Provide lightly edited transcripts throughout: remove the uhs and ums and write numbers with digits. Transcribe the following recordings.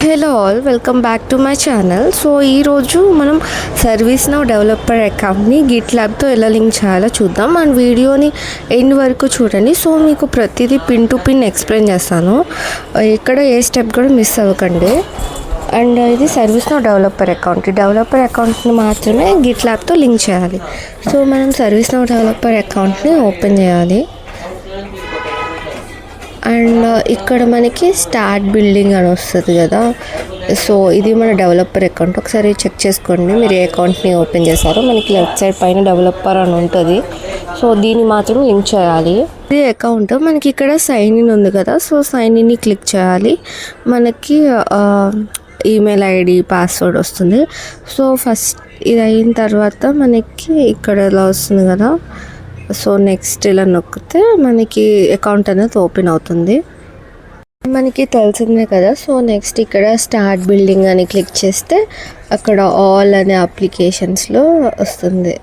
Hello all, welcome back to my channel. So ఈరోజు మనం service now developer అకౌంట్ని Git ల్యాబ్తో ఎలా లింక్ చేయాలో చూద్దాం. అండ్ వీడియోని ఎండ్ వరకు చూడండి. సో మీకు ప్రతిదీ పిన్ టు పిన్ ఎక్స్ప్లెయిన్ చేస్తాను, ఇక్కడ ఏ స్టెప్ కూడా మిస్ అవ్వకండి. అండ్ ఇది సర్వీస్ నౌ డెవలపర్ అకౌంట్. ఈ డెవలపర్ అకౌంట్ని మాత్రమే గిట్ ల్యాబ్తో లింక్ చేయాలి. సో మనం సర్వీస్ నౌ డెవలపర్ అకౌంట్ని ఓపెన్ చేయాలి. అండ్ ఇక్కడ మనకి స్టార్ట్ బిల్డింగ్ అని వస్తుంది కదా. సో ఇది మన డెవలపర్ అకౌంట్. ఒకసారి చెక్ చేసుకోండి మీరు ఏ అకౌంట్ని ఓపెన్ చేశారో. మనకి లెఫ్ట్ సైడ్ పైన డెవలపర్ అని ఉంటుంది. సో దీన్ని మాత్రం లింక్ చేయాలి. ఇది అకౌంట్ మనకి ఇక్కడ సైన్ ఇన్ ఉంది కదా. సో సైన్ ఇన్ని క్లిక్ చేయాలి. మనకి ఈమెయిల్ ఐడి పాస్వర్డ్ వస్తుంది. సో ఫస్ట్ ఇది అయిన తర్వాత మనకి ఇక్కడ ఇలా వస్తుంది కదా. సో నెక్స్ట్ ఇలా నొక్కితే మనకి అకౌంట్ అనేది ఓపెన్ అవుతుంది. మనకి తెలిసిందే కదా. సో నెక్స్ట్ ఇక్కడ స్టార్ట్ బిల్డింగ్ అని క్లిక్ చేస్తే అక్కడ ఆల్ అనే అప్లికేషన్స్లో వస్తుంది.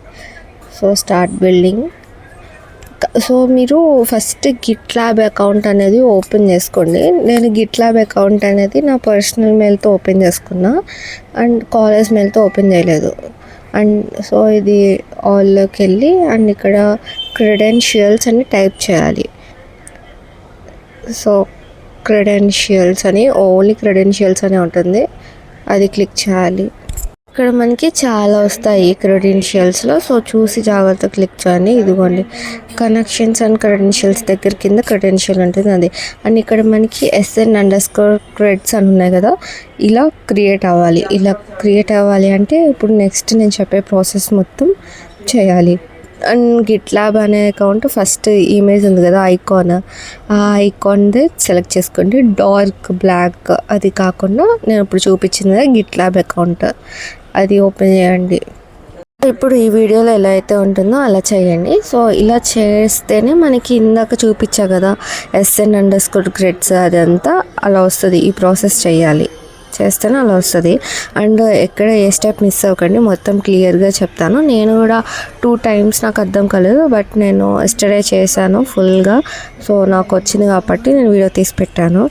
So start building. సో మీరు ఫస్ట్ గిట్ ల్యాబ్ అకౌంట్ అనేది ఓపెన్ చేసుకోండి. నేను గిట్ ల్యాబ్ అకౌంట్ అనేది నా పర్సనల్ మెయిల్తో ఓపెన్ చేసుకున్నా అండ్ కాలేజ్ మెయిల్తో ఓపెన్ చేయలేదు. అండ్ సో ఇది ఆల్లోకి వెళ్ళి అండ్ ఇక్కడ క్రెడెన్షియల్స్ అని టైప్ చేయాలి. సో క్రెడెన్షియల్స్ అని ఓన్లీ క్రెడెన్షియల్స్ అని ఉంటుంది, అది క్లిక్ చేయాలి. ఇక్కడ మనకి చాలా వస్తాయి క్రెడెన్షియల్స్లో. సో చూసి జాగ్రత్త క్లిక్ చేయండి. ఇదిగోండి కనెక్షన్స్ అండ్ క్రెడెన్షియల్స్ దగ్గర కింద క్రెడెన్షియల్ ఉంటుంది అది. అండ్ ఇక్కడ మనకి SN_creds అని ఉన్నాయి కదా. ఇలా క్రియేట్ అవ్వాలి. ఇలా క్రియేట్ అవ్వాలి అంటే ఇప్పుడు నెక్స్ట్ నేను చెప్పే ప్రాసెస్ మొత్తం చేయాలి. అండ్ గిట్ ల్యాబ్ అనే అకౌంట్ ఫస్ట్ ఇమేజ్ ఉంది కదా ఐకాన్, ఆ ఐకాన్ది సెలెక్ట్ చేసుకోండి. డార్క్ బ్లాక్ అది కాకుండా నేను ఇప్పుడు చూపించింది గిట్ ల్యాబ్ అకౌంట్, అది ఓపెన్ చేయండి. ఇప్పుడు ఈ వీడియోలో ఎలా అయితే ఉంటుందో అలా చేయండి. సో ఇలా చేస్తేనే మనకి ఇందాక చూపించా కదా SN_creds అదంతా అలా వస్తుంది. ఈ ప్రాసెస్ చేయాలి, చేస్తేనే అలా వస్తుంది. అండ్ ఎక్కడ ఏ స్టెప్ మిస్ అవ్వకండి, మొత్తం క్లియర్గా చెప్తాను. నేను కూడా 2 times నాకు అర్థం కాలేదు, బట్ నేను ఎస్టర్డే చేశాను ఫుల్గా. సో నాకు వచ్చింది కాబట్టి నేను వీడియో తీసి పెట్టాను.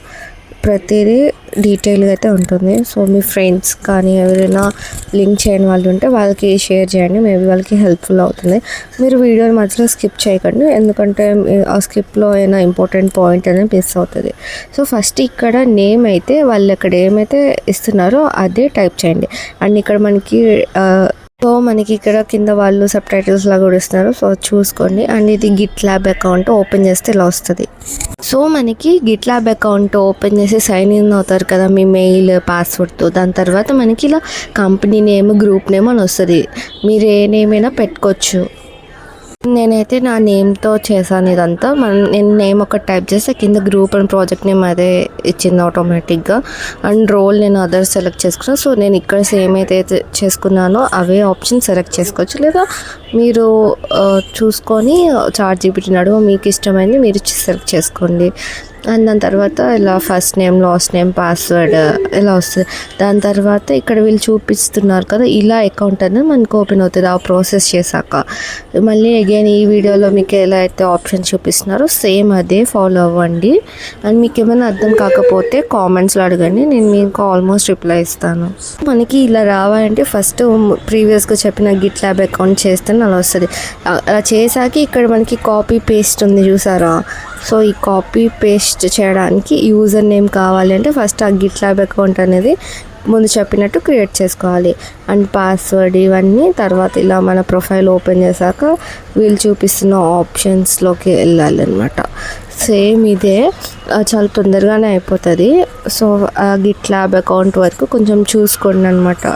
ప్రతిదీ డీటెయిల్గా అయితే ఉంటుంది. సో మీ ఫ్రెండ్స్ కానీ ఎవరైనా లింక్ చేయని వాళ్ళు ఉంటే వాళ్ళకి షేర్ చేయండి, మేబీ వాళ్ళకి హెల్ప్ఫుల్ అవుతుంది. మీరు వీడియోని మధ్యలో స్కిప్ చేయకండి, ఎందుకంటే ఆ స్కిప్లో అయినా ఇంపార్టెంట్ పాయింట్ అనేది మిస్ అవుతుంది. సో ఫస్ట్ ఇక్కడ నేమ్ అయితే వాళ్ళు ఇక్కడ ఏమైతే ఇస్తున్నారో అదే టైప్ చేయండి. అండ్ ఇక్కడ మనకి ఇక్కడ కింద వాళ్ళు సబ్ టైటిల్స్ లాగా కూడా ఇస్తున్నారు. సో చూసుకోండి. అండ్ ఇది గిట్ ల్యాబ్ అకౌంట్ ఓపెన్ చేస్తే ఇలా వస్తుంది. సో మనకి గిట్ ల్యాబ్ అకౌంట్ ఓపెన్ చేసి సైన్ ఇన్ అవుతారు కదా మీ మెయిల్ పాస్వర్డ్తో. దాని తర్వాత మనకి ఇలా కంపెనీ నేమ్ గ్రూప్ నేమ్ అని వస్తుంది. మీరు ఏ నేమ్ అయినా పెట్టుకోవచ్చు. నేనైతే నా నేమ్తో చేశాను ఇదంతా. నేను నేమ్ ఒకటి టైప్ చేస్తే కింద గ్రూప్ అండ్ ప్రాజెక్ట్ నేమ్ అదే ఇచ్చింది ఆటోమేటిక్గా. అండ్ రోల్ నేను అదర్ సెలెక్ట్ చేసుకున్నాను. సో నేను ఇక్కడ సేమ్ అయితే చేసుకున్నానో అవే ఆప్షన్ సెలెక్ట్ చేసుకోవచ్చు, లేదా మీరు చూసుకొని ChatGPT అడుగు, మీకు ఇష్టమైంది మీరు సెలెక్ట్ చేసుకోండి. అండ్ దాని తర్వాత ఇలా first name last name password ఇలా వస్తుంది. దాని తర్వాత ఇక్కడ వీళ్ళు చూపిస్తున్నారు కదా, ఇలా అకౌంట్ అనేది మనకు ఓపెన్ అవుతుంది ఆ ప్రాసెస్ చేశాక. మళ్ళీ అగైన్ ఈ వీడియోలో మీకు ఎలా అయితే ఆప్షన్ చూపిస్తున్నారో సేమ్ అదే ఫాలో అవ్వండి. అండ్ మీకు ఏమైనా అర్థం కాకపోతే కామెంట్స్లో అడగండి, నేను మీకు ఆల్మోస్ట్ రిప్లై ఇస్తాను. మనకి ఇలా రావాలంటే ఫస్ట్ ప్రీవియస్గా చెప్పిన గిట్ ల్యాబ్ అకౌంట్ చేస్తే అలా వస్తుంది. అలా చేశాక ఇక్కడ మనకి కాపీ పేస్ట్ ఉంది చూసారా. సో ఈ కాపీ పేస్ట్ చేయడానికి యూజర్ నేమ్ కావాలి అంటే ఫస్ట్ ఆ గిట్ ల్యాబ్ అకౌంట్ అనేది ముందు చెప్పినట్టు క్రియేట్ చేసుకోవాలి. అండ్ పాస్వర్డ్ ఇవన్నీ తర్వాత ఇలా మన ప్రొఫైల్ ఓపెన్ చేశాక వీళ్ళు చూపిస్తున్న ఆప్షన్స్లోకి వెళ్ళాలి అనమాట. సేమ్ ఇదే, చాలా తొందరగానే అయిపోతుంది. సో ఆ గిట్ ల్యాబ్ అకౌంట్ వరకు కొంచెం చూసుకోండి అనమాట,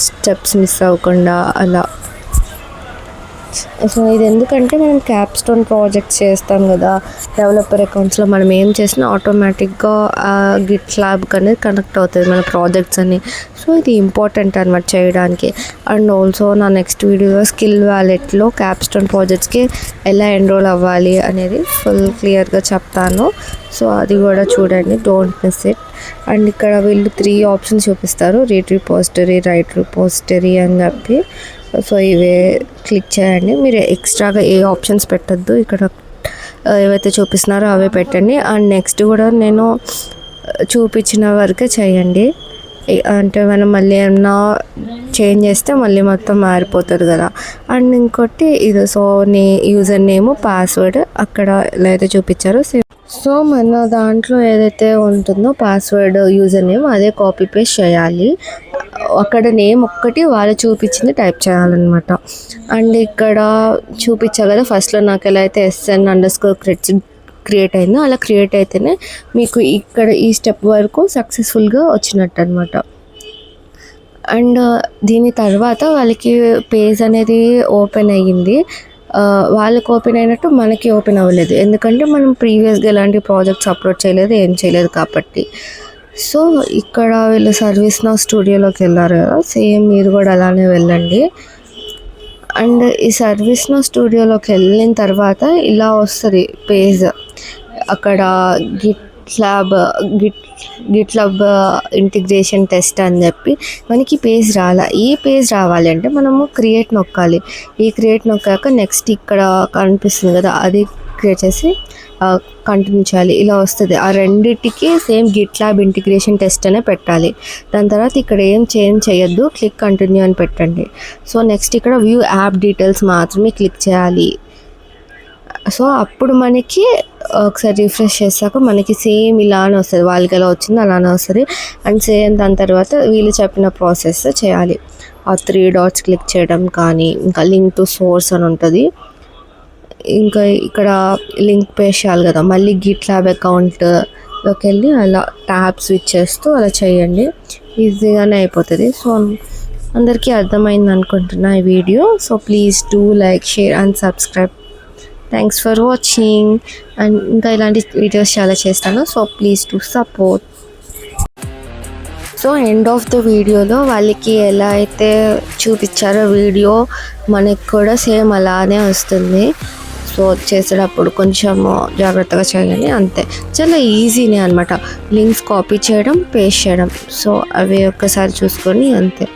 స్టెప్స్ మిస్ అవ్వకుండా అలా. సో ఇది ఎందుకంటే మనం క్యాప్స్టోన్ ప్రాజెక్ట్స్ చేస్తాం కదా డెవలపర్ అకౌంట్స్లో, మనం ఏం చేసినా ఆటోమేటిక్గా గిట్ ల్యాబ్కి అనేది కనెక్ట్ అవుతుంది మన ప్రాజెక్ట్స్ అన్ని. సో ఇది ఇంపార్టెంట్ అనమాట చేయడానికి. అండ్ ఆల్సో నా నెక్స్ట్ వీడియో స్కిల్ వ్యాలెట్లో క్యాప్స్టోన్ ప్రాజెక్ట్స్కి ఎలా ఎన్రోల్ అవ్వాలి అనేది ఫుల్ క్లియర్గా చెప్తాను. సో అది కూడా చూడండి, డోంట్ మిస్ ఇట్. అండ్ ఇక్కడ వీళ్ళు 3 ఆప్షన్స్ చూపిస్తారు, రీడ్ రిపోజిటరీ, రైట్ రిపోజిటరీ అని చెప్పి. సో ఇవే క్లిక్ చేయండి. మీరు ఎక్స్ట్రాగా ఏ ఆప్షన్స్ పెట్టద్దు, ఇక్కడ ఏవైతే చూపిస్తున్నారో అవే పెట్టండి. అండ్ నెక్స్ట్ కూడా నేను చూపించిన వరకే చేయండి. అంటే మనం మళ్ళీ ఏమన్నా చేంజ్ చేస్తే మళ్ళీ మొత్తం మారిపోతుంది కదా. అండ్ ఇంకోటి ఇది యూజర్ నేమ్ పాస్వర్డ్ అక్కడ ఎలా అయితే చూపించారో సేమ్. సో మన దాంట్లో ఏదైతే ఉంటుందో పాస్వర్డ్ యూజర్ నేమ్ అదే కాపీ పేస్ట్ చేయాలి. అక్కడ నేమ్ ఒక్కటి వాళ్ళు చూపించింది టైప్ చేయాలన్నమాట. అండ్ ఇక్కడ చూపించా కదా ఫస్ట్లో నాకు ఎలా అయితే SN_creds క్రియేట్ అయిందో అలా క్రియేట్ అయితేనే మీకు ఇక్కడ ఈ స్టెప్ వరకు సక్సెస్ఫుల్గా వచ్చినట్టు అనమాట. అండ్ దీని తర్వాత వాళ్ళకి పేజ్ అనేది ఓపెన్ అయ్యింది. వాళ్ళకి ఓపెన్ అయినట్టు మనకి ఓపెన్ అవ్వలేదు, ఎందుకంటే మనం ప్రీవియస్గా ఎలాంటి ప్రాజెక్ట్స్ అప్లోడ్ చేయలేదు, ఏం చేయలేదు కాబట్టి. సో ఇక్కడ వీళ్ళు సర్వీస్ నౌ స్టూడియోలోకి వెళ్ళారు కదా, సేమ్ మీరు కూడా అలానే వెళ్ళండి. అండ్ ఈ సర్వీస్ నౌ స్టూడియోలోకి వెళ్ళిన తర్వాత ఇలా వస్తుంది పేజ్. అక్కడ గిట్లాబ్ ఇంటిగ్రేషన్ టెస్ట్ అని చెప్పి మనకి పేజ్ ఈ పేజ్ రావాలి అంటే మనము క్రియేట్ నొక్కాలి. ఈ క్రియేట్ నొక్కాక నెక్స్ట్ ఇక్కడ కనిపిస్తుంది కదా అది క్రియేట్ చేసి కంటిన్యూ చేయాలి. ఇలా వస్తుంది. ఆ రెండింటికి సేమ్ గిట్లాబ్ ఇంటిగ్రేషన్ టెస్ట్ అనే పెట్టాలి. దాని తర్వాత ఇక్కడ ఏం చేంజ్ చేయొద్దు, క్లిక్ కంటిన్యూ అని పెట్టండి. సో నెక్స్ట్ ఇక్కడ వ్యూ యాప్ డీటెయిల్స్ మాత్రమే క్లిక్ చేయాలి. సో అప్పుడు మనకి ఒకసారి రిఫ్రెష్ చేశాక మనకి సేమ్ ఇలానే వస్తుంది, వాళ్ళకి ఎలా వచ్చిందో అలానే వస్తుంది. అండ్ సేమ్ దాని తర్వాత వీళ్ళు చెప్పిన ప్రాసెస్ చేయాలి. ఆ 3 డాట్స్ క్లిక్ చేయడం కానీ, ఇంకా లింక్ టు సోర్స్ అని ఉంటుంది. ఇంకా ఇక్కడ లింక్ పేస్ట్ చేయాలి కదా, మళ్ళీ గిట్లాబ్ అకౌంట్లోకి వెళ్ళి అలా ట్యాబ్ స్విచ్ చేస్తూ అలా చేయండి, ఈజీగానే అయిపోతుంది. సో అందరికీ అర్థమైంది అనుకుంటున్నా ఈ video. So please do like, share and subscribe. Thanks for watching. And ఇంకా ఇలాంటి వీడియోస్ చాలా చేస్తాను, so please to support. So end of the వీడియోలో వాళ్ళకి ఎలా అయితే చూపించారో వీడియో మనకి కూడా సేమ్ అలానే వస్తుంది. సో చేసేటప్పుడు కొంచెం జాగ్రత్తగా చేయాలి, అంతే. చాలా ఈజీనే అనమాట, లింక్స్ కాపీ చేయడం, పేస్ట్ చేయడం. సో అవి ఒక్కసారి చూసుకొని అంతే.